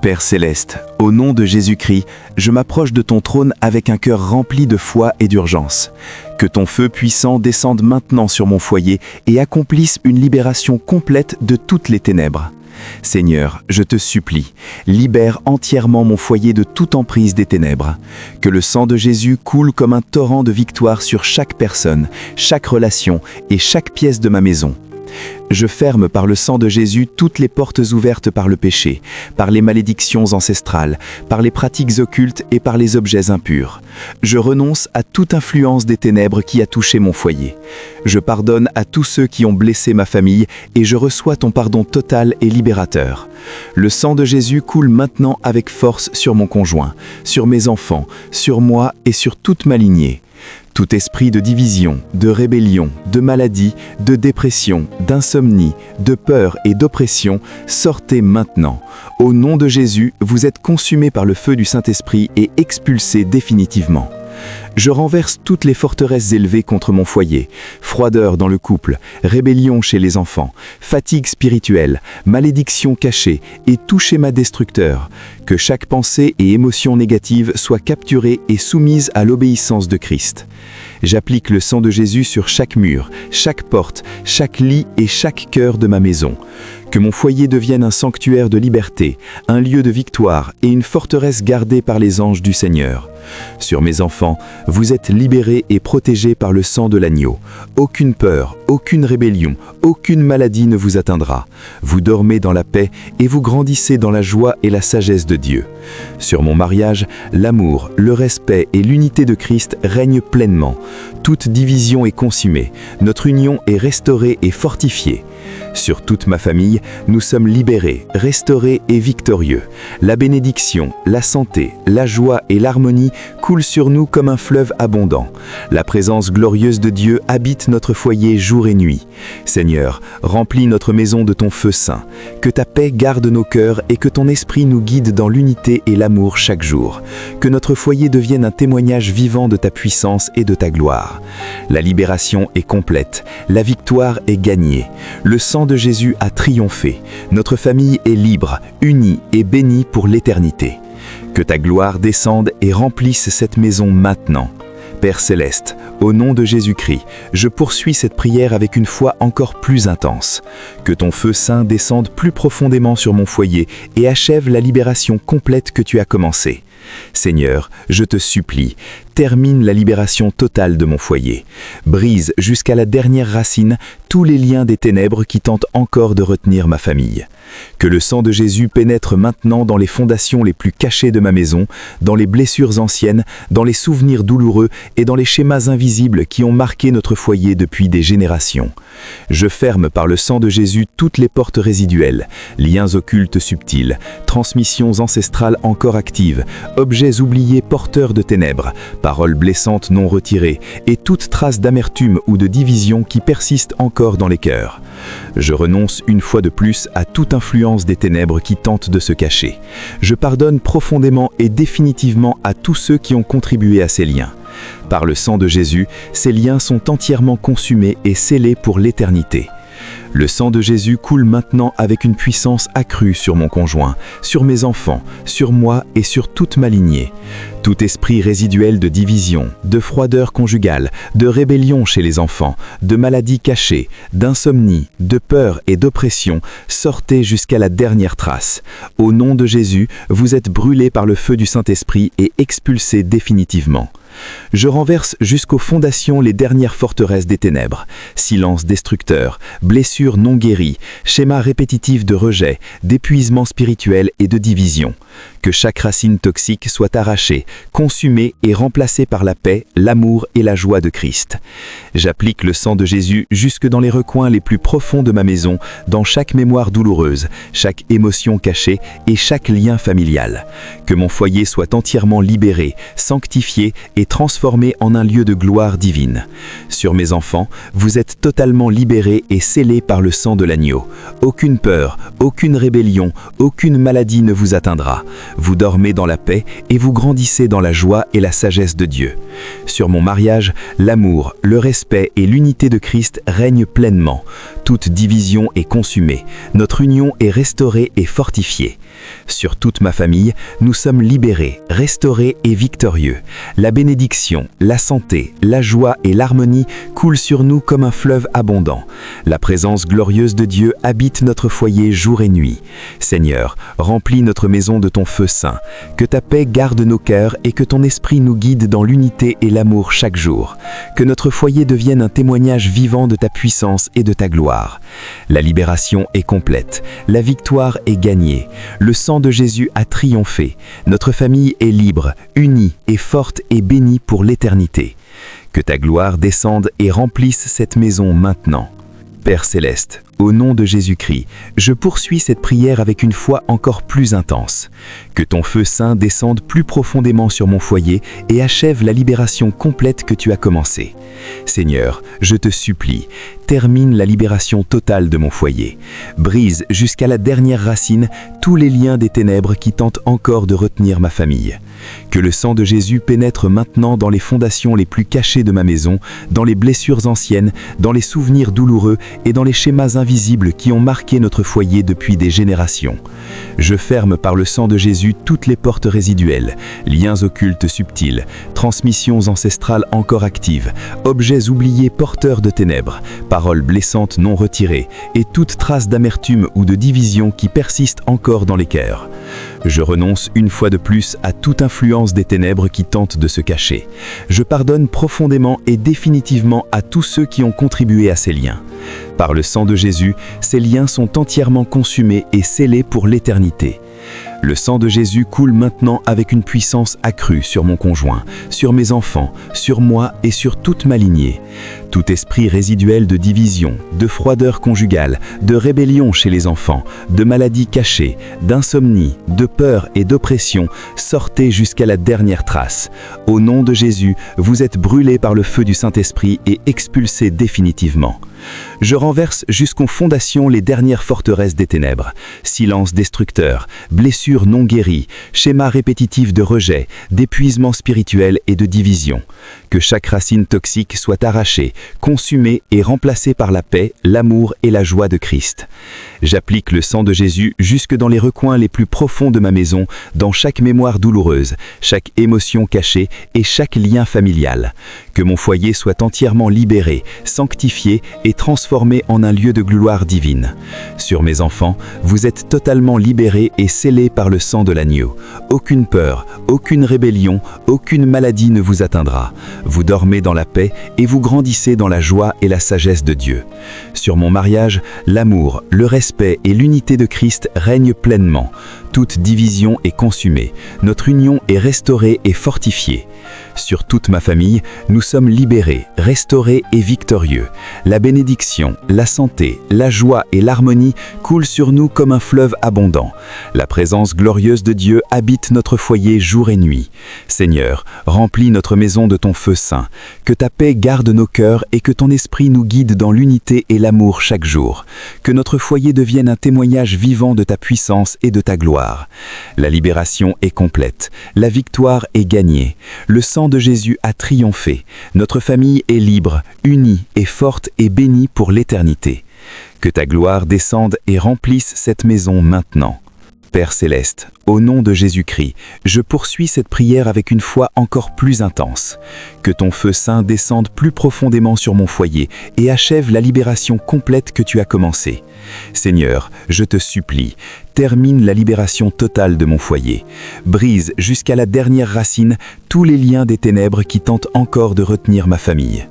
Père céleste, au nom de Jésus-Christ, je m'approche de ton trône avec un cœur rempli de foi et d'urgence. Que ton feu puissant descende maintenant sur mon foyer et accomplisse une libération complète de toutes les ténèbres. Seigneur, je te supplie, libère entièrement mon foyer de toute emprise des ténèbres. Que le sang de Jésus coule comme un torrent de victoire sur chaque personne, chaque relation et chaque pièce de ma maison. Je ferme par le sang de Jésus toutes les portes ouvertes par le péché, par les malédictions ancestrales, par les pratiques occultes et par les objets impurs. Je renonce à toute influence des ténèbres qui a touché mon foyer. Je pardonne à tous ceux qui ont blessé ma famille et je reçois ton pardon total et libérateur. Le sang de Jésus coule maintenant avec force sur mon conjoint, sur mes enfants, sur moi et sur toute ma lignée. Tout esprit de division, de rébellion, de maladie, de dépression, d'insomnie, de peur et d'oppression, sortez maintenant. Au nom de Jésus, vous êtes consumés par le feu du Saint-Esprit et expulsés définitivement. Je renverse toutes les forteresses élevées contre mon foyer, froideur dans le couple, rébellion chez les enfants, fatigue spirituelle, malédiction cachée et tout schéma destructeur. Que chaque pensée et émotion négative soit capturée et soumise à l'obéissance de Christ. J'applique le sang de Jésus sur chaque mur, chaque porte, chaque lit et chaque cœur de ma maison. Que mon foyer devienne un sanctuaire de liberté, un lieu de victoire et une forteresse gardée par les anges du Seigneur. Sur mes enfants, vous êtes libérés et protégés par le sang de l'agneau. Aucune peur, aucune rébellion, aucune maladie ne vous atteindra. Vous dormez dans la paix et vous grandissez dans la joie et la sagesse de Dieu. Sur mon mariage, l'amour, le respect et l'unité de Christ règnent pleinement. Toute division est consumée, notre union est restaurée et fortifiée. Sur toute ma famille, nous sommes libérés, restaurés et victorieux. La bénédiction, la santé, la joie et l'harmonie coulent sur nous comme un fleuve abondant. La présence glorieuse de Dieu habite notre foyer jour et nuit. Seigneur, remplis notre maison de ton feu saint. Que ta paix garde nos cœurs et que ton esprit nous guide dans l'unité et l'amour chaque jour. Que notre foyer devienne un témoignage vivant de ta puissance et de ta gloire. La libération est complète, la victoire est gagnée. Le sang de Jésus a triomphé. Notre famille est libre, unie et bénie pour l'éternité. Que ta gloire descende et remplisse cette maison maintenant. Père céleste, au nom de Jésus-Christ, je poursuis cette prière avec une foi encore plus intense. Que ton feu saint descende plus profondément sur mon foyer et achève la libération complète que tu as commencée. Seigneur, je te supplie, termine la libération totale de mon foyer. Brise jusqu'à la dernière racine tous les liens des ténèbres qui tentent encore de retenir ma famille. Que le sang de Jésus pénètre maintenant dans les fondations les plus cachées de ma maison, dans les blessures anciennes, dans les souvenirs douloureux et dans les schémas invisibles qui ont marqué notre foyer depuis des générations. Je ferme par le sang de Jésus toutes les portes résiduelles, liens occultes subtils, transmissions ancestrales encore actives, objets oubliés porteurs de ténèbres, paroles blessantes non retirées et toute trace d'amertume ou de division qui persiste encore dans les cœurs. Je renonce une fois de plus à toute influence des ténèbres qui tentent de se cacher. Je pardonne profondément et définitivement à tous ceux qui ont contribué à ces liens. Par le sang de Jésus, ces liens sont entièrement consumés et scellés pour l'éternité. Le sang de Jésus coule maintenant avec une puissance accrue sur mon conjoint, sur mes enfants, sur moi et sur toute ma lignée. Tout esprit résiduel de division, de froideur conjugale, de rébellion chez les enfants, de maladies cachées, d'insomnie, de peur et d'oppression, sortez jusqu'à la dernière trace. Au nom de Jésus, vous êtes brûlés par le feu du Saint-Esprit et expulsés définitivement. Je renverse jusqu'aux fondations les dernières forteresses des ténèbres, silence destructeur, blessures non guéries, schémas répétitifs de rejet, d'épuisement spirituel et de division. Que chaque racine toxique soit arrachée, consumée et remplacée par la paix, l'amour et la joie de Christ. J'applique le sang de Jésus jusque dans les recoins les plus profonds de ma maison, dans chaque mémoire douloureuse, chaque émotion cachée et chaque lien familial. Que mon foyer soit entièrement libéré, sanctifié et transformé en un lieu de gloire divine. Sur mes enfants, vous êtes totalement libérés et scellés par le sang de l'agneau. Aucune peur, aucune rébellion, aucune maladie ne vous atteindra. Vous dormez dans la paix et vous grandissez dans la joie et la sagesse de Dieu. Sur mon mariage, l'amour, le respect et l'unité de Christ règnent pleinement. Toute division est consumée. Notre union est restaurée et fortifiée. Sur toute ma famille, nous sommes libérés, restaurés et victorieux. La bénédiction, la santé, la joie et l'harmonie coulent sur nous comme un fleuve abondant. La présence glorieuse de Dieu habite notre foyer jour et nuit. Seigneur, remplis notre maison de ton feu saint. Que ta paix garde nos cœurs et que ton esprit nous guide dans l'unité et l'amour chaque jour. Que notre foyer devienne un témoignage vivant de ta puissance et de ta gloire. La libération est complète. La victoire est gagnée. Le sang de Jésus a triomphé. Notre famille est libre, unie et forte et bénie pour l'éternité. Que ta gloire descende et remplisse cette maison maintenant. Père céleste, au nom de Jésus-Christ, je poursuis cette prière avec une foi encore plus intense. Que ton feu saint descende plus profondément sur mon foyer et achève la libération complète que tu as commencée. Seigneur, je te supplie, termine la libération totale de mon foyer. Brise jusqu'à la dernière racine tous les liens des ténèbres qui tentent encore de retenir ma famille. Que le sang de Jésus pénètre maintenant dans les fondations les plus cachées de ma maison, dans les blessures anciennes, dans les souvenirs douloureux et dans les schémas invisibles qui ont marqué notre foyer depuis des générations. Je ferme par le sang de Jésus toutes les portes résiduelles, liens occultes subtils, transmissions ancestrales encore actives, objets oubliés porteurs de ténèbres, paroles blessantes non retirées et toute trace d'amertume ou de division qui persiste encore dans les cœurs. Je renonce une fois de plus à toute influence des ténèbres qui tentent de se cacher. Je pardonne profondément et définitivement à tous ceux qui ont contribué à ces liens. Par le sang de Jésus, ces liens sont entièrement consumés et scellés pour l'éternité. Le sang de Jésus coule maintenant avec une puissance accrue sur mon conjoint, sur mes enfants, sur moi et sur toute ma lignée. Tout esprit résiduel de division, de froideur conjugale, de rébellion chez les enfants, de maladies cachées, d'insomnie, de peur et d'oppression, sortez jusqu'à la dernière trace. Au nom de Jésus, vous êtes brûlés par le feu du Saint-Esprit et expulsés définitivement. Je renverse jusqu'aux fondations les dernières forteresses des ténèbres, silence destructeur, blessures non guéries, schémas répétitifs de rejet, d'épuisement spirituel et de division. Que chaque racine toxique soit arrachée, consumée et remplacée par la paix, l'amour et la joie de Christ. J'applique le sang de Jésus jusque dans les recoins les plus profonds de ma maison, dans chaque mémoire douloureuse, chaque émotion cachée et chaque lien familial. Que mon foyer soit entièrement libéré, sanctifié et transformé en un lieu de gloire divine. Sur mes enfants, vous êtes totalement libérés et scellés par le sang de l'agneau. Aucune peur, aucune rébellion, aucune maladie ne vous atteindra. Vous dormez dans la paix et vous grandissez dans la joie et la sagesse de Dieu. Sur mon mariage, l'amour, le respect et l'unité de Christ règnent pleinement. Toute division est consumée. Notre union est restaurée et fortifiée. Sur toute ma famille, nous sommes libérés, restaurés et victorieux. La bénédiction, la santé, la joie et l'harmonie coulent sur nous comme un fleuve abondant. La présence glorieuse de Dieu habite notre foyer jour et nuit. Seigneur, remplis notre maison de ton feu saint. Que ta paix garde nos cœurs et que ton esprit nous guide dans l'unité et l'amour chaque jour. Que notre foyer devienne un témoignage vivant de ta puissance et de ta gloire. La libération est complète. La victoire est gagnée. Le sang de Jésus a triomphé. Notre famille est libre, unie et forte et bénie pour l'éternité. Que ta gloire descende et remplisse cette maison maintenant. Père céleste, au nom de Jésus-Christ, je poursuis cette prière avec une foi encore plus intense. Que ton feu saint descende plus profondément sur mon foyer et achève la libération complète que tu as commencée. Seigneur, je te supplie, termine la libération totale de mon foyer. Brise jusqu'à la dernière racine tous les liens des ténèbres qui tentent encore de retenir ma famille.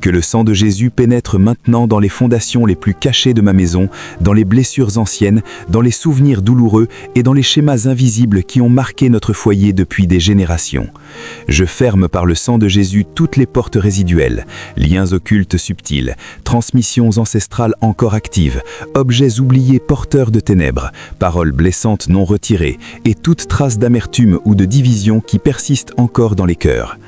Que le sang de Jésus pénètre maintenant dans les fondations les plus cachées de ma maison, dans les blessures anciennes, dans les souvenirs douloureux et dans les schémas invisibles qui ont marqué notre foyer depuis des générations. Je ferme par le sang de Jésus toutes les portes résiduelles, liens occultes subtils, transmissions ancestrales encore actives, objets oubliés porteurs de ténèbres, paroles blessantes non retirées et toute trace d'amertume ou de division qui persiste encore dans les cœurs.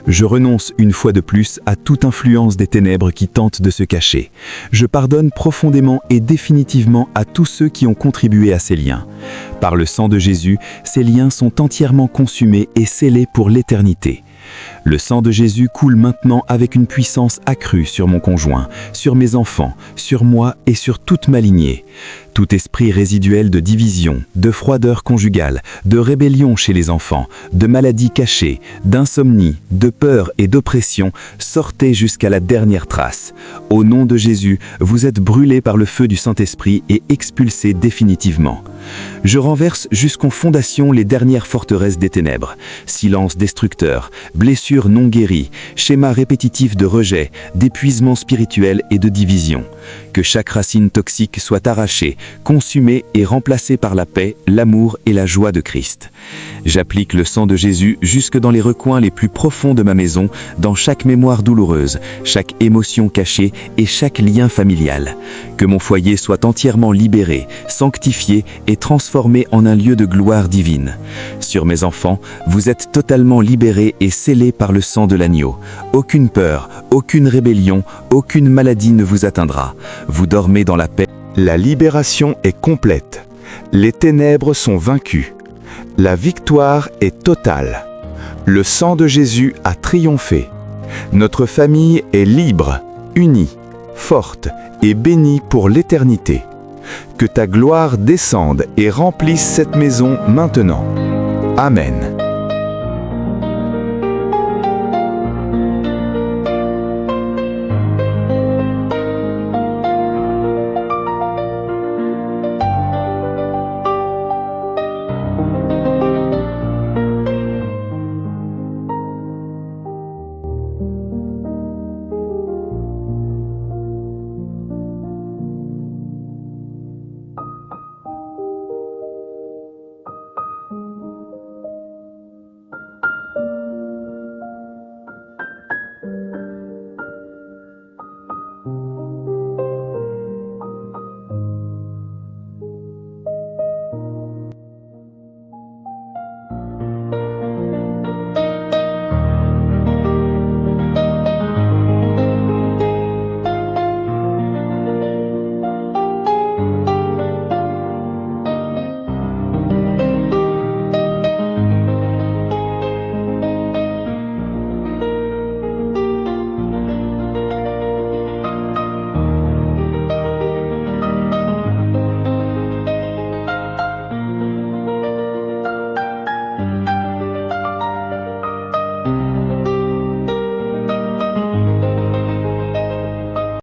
Je renonce une fois de plus à toute influence des ténèbres qui tentent de se cacher. Je pardonne profondément et définitivement à tous ceux qui ont contribué à ces liens. Par le sang de Jésus, ces liens sont entièrement consumés et scellés pour l'éternité. Le sang de Jésus coule maintenant avec une puissance accrue sur mon conjoint, sur mes enfants, sur moi et sur toute ma lignée. Tout esprit résiduel de division, de froideur conjugale, de rébellion chez les enfants, de maladies cachées, d'insomnie, de peur et d'oppression, sortez jusqu'à la dernière trace. Au nom de Jésus, vous êtes brûlés par le feu du Saint-Esprit et expulsés définitivement. Je renverse jusqu'en fondation les dernières forteresses des ténèbres, silence destructeur, blessures non guéries, schémas répétitifs de rejet, d'épuisement spirituel et de division. Que chaque racine toxique soit arrachée, consumée et remplacée par la paix, l'amour et la joie de Christ. J'applique le sang de Jésus jusque dans les recoins les plus profonds de ma maison, dans chaque mémoire douloureuse, chaque émotion cachée et chaque lien familial. Que mon foyer soit entièrement libéré, sanctifié et transformé en un lieu de gloire divine. Sur mes enfants, vous êtes totalement libérés et scellés par le sang de l'agneau. Aucune peur, aucune rébellion, aucune maladie ne vous atteindra. Vous dormez dans la paix. La libération est complète. Les ténèbres sont vaincues. La victoire est totale. Le sang de Jésus a triomphé. Notre famille est libre, unie, forte et bénie pour l'éternité. Que ta gloire descende et remplisse cette maison maintenant. Amen.